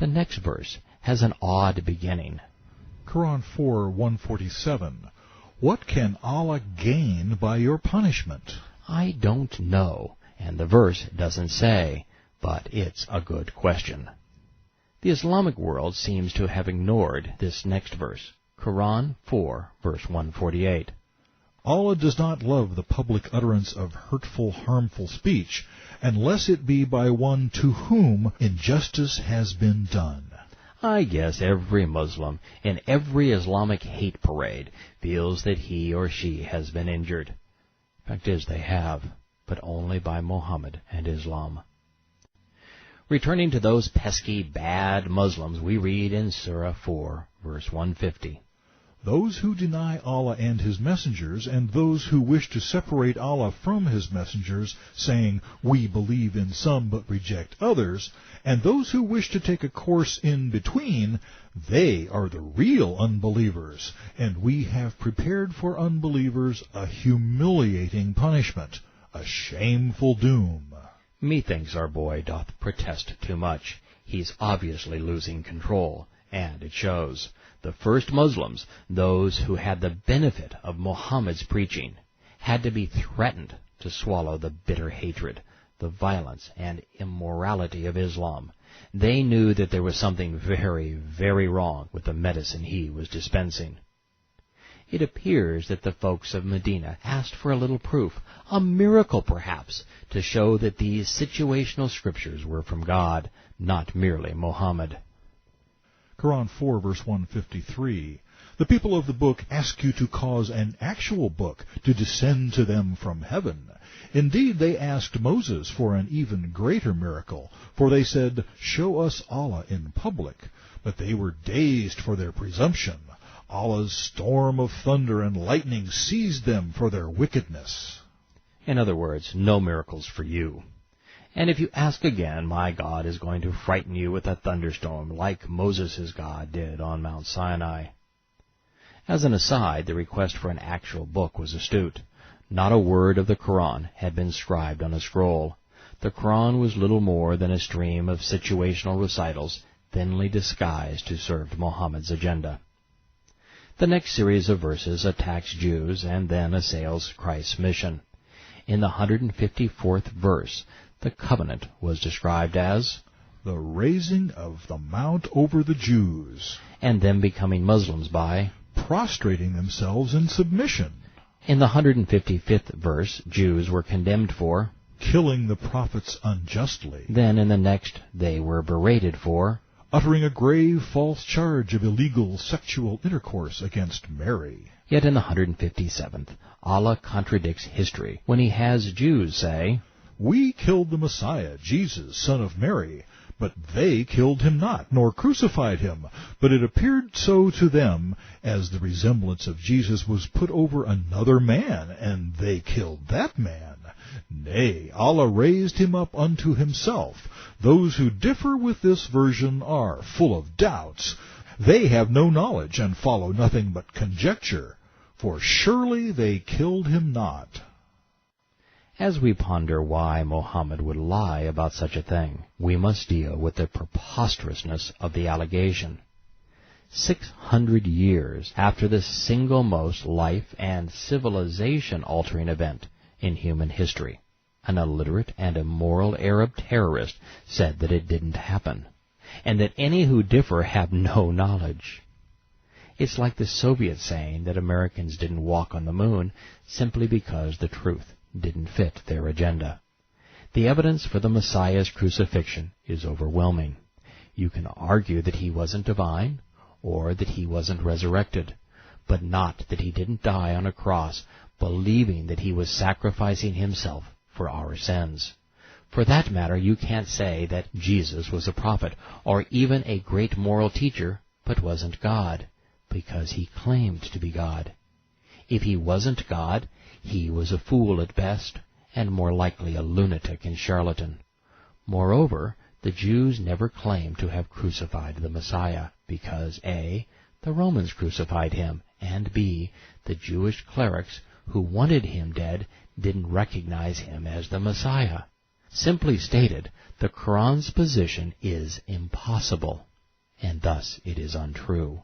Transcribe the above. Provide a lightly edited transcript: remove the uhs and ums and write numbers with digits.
The next verse has an odd beginning. Quran 4:147. What can Allah gain by your punishment? I don't know, and the verse doesn't say, but it's a good question. The Islamic world seems to have ignored this next verse. Quran 4, verse 148. Allah does not love the public utterance of hurtful, harmful speech, unless it be by one to whom injustice has been done. I guess every Muslim in every Islamic hate parade feels that he or she has been injured. Fact is, they have, but only by Mohammed and Islam. Returning to those pesky, bad Muslims, we read in Surah 4, verse 150. Those who deny Allah and His messengers, and those who wish to separate Allah from His messengers, saying, we believe in some but reject others, and those who wish to take a course in between, they are the real unbelievers, and we have prepared for unbelievers a humiliating punishment, a shameful doom. Methinks our boy doth protest too much. He's obviously losing control, and it shows. The first Muslims, those who had the benefit of Muhammad's preaching, had to be threatened to swallow the bitter hatred, the violence, and immorality of Islam. They knew that there was something very, very wrong with the medicine he was dispensing. It appears that the folks of Medina asked for a little proof, a miracle perhaps, to show that these situational scriptures were from God, not merely Mohammed. Quran 4, verse 153. The people of the book ask you to cause an actual book to descend to them from heaven. Indeed, they asked Moses for an even greater miracle, for they said, show us Allah in public. But they were dazed for their presumption. Allah's storm of thunder and lightning seized them for their wickedness. In other words, no miracles for you. And if you ask again, my God is going to frighten you with a thunderstorm like Moses' God did on Mount Sinai. As an aside, the request for an actual book was astute. Not a word of the Koran had been scribed on a scroll. The Koran was little more than a stream of situational recitals, thinly disguised to serve Mohammed's agenda. The next series of verses attacks Jews and then assails Christ's mission. In the 154th verse, the covenant was described as the raising of the mount over the Jews, and them becoming Muslims by prostrating themselves in submission. In the 155th verse, Jews were condemned for killing the prophets unjustly. Then in the next, they were berated for uttering a grave false charge of illegal sexual intercourse against Mary. Yet in the 157th, Allah contradicts history when He has Jews say, we killed the Messiah, Jesus, son of Mary, but they killed him not, nor crucified him. But it appeared so to them, as the resemblance of Jesus was put over another man, and they killed that man. Nay, Allah raised him up unto Himself. Those who differ with this version are full of doubts. They have no knowledge, and follow nothing but conjecture. For surely they killed him not. As we ponder why Mohammed would lie about such a thing, we must deal with the preposterousness of the allegation. 600 years after the single most life and civilization-altering event in human history, an illiterate and immoral Arab terrorist said that it didn't happen, and that any who differ have no knowledge. It's like the Soviets saying that Americans didn't walk on the moon simply because the truth didn't fit their agenda. The evidence for the Messiah's crucifixion is overwhelming. You can argue that He wasn't divine, or that He wasn't resurrected, but not that He didn't die on a cross, believing that He was sacrificing Himself for our sins. For that matter, you can't say that Jesus was a prophet, or even a great moral teacher, but wasn't God, because He claimed to be God. If He wasn't God, He was a fool at best, and more likely a lunatic and charlatan. Moreover, the Jews never claimed to have crucified the Messiah, because A, the Romans crucified Him, and B, the Jewish clerics who wanted Him dead didn't recognize Him as the Messiah. Simply stated, the Quran's position is impossible. and thus it is untrue.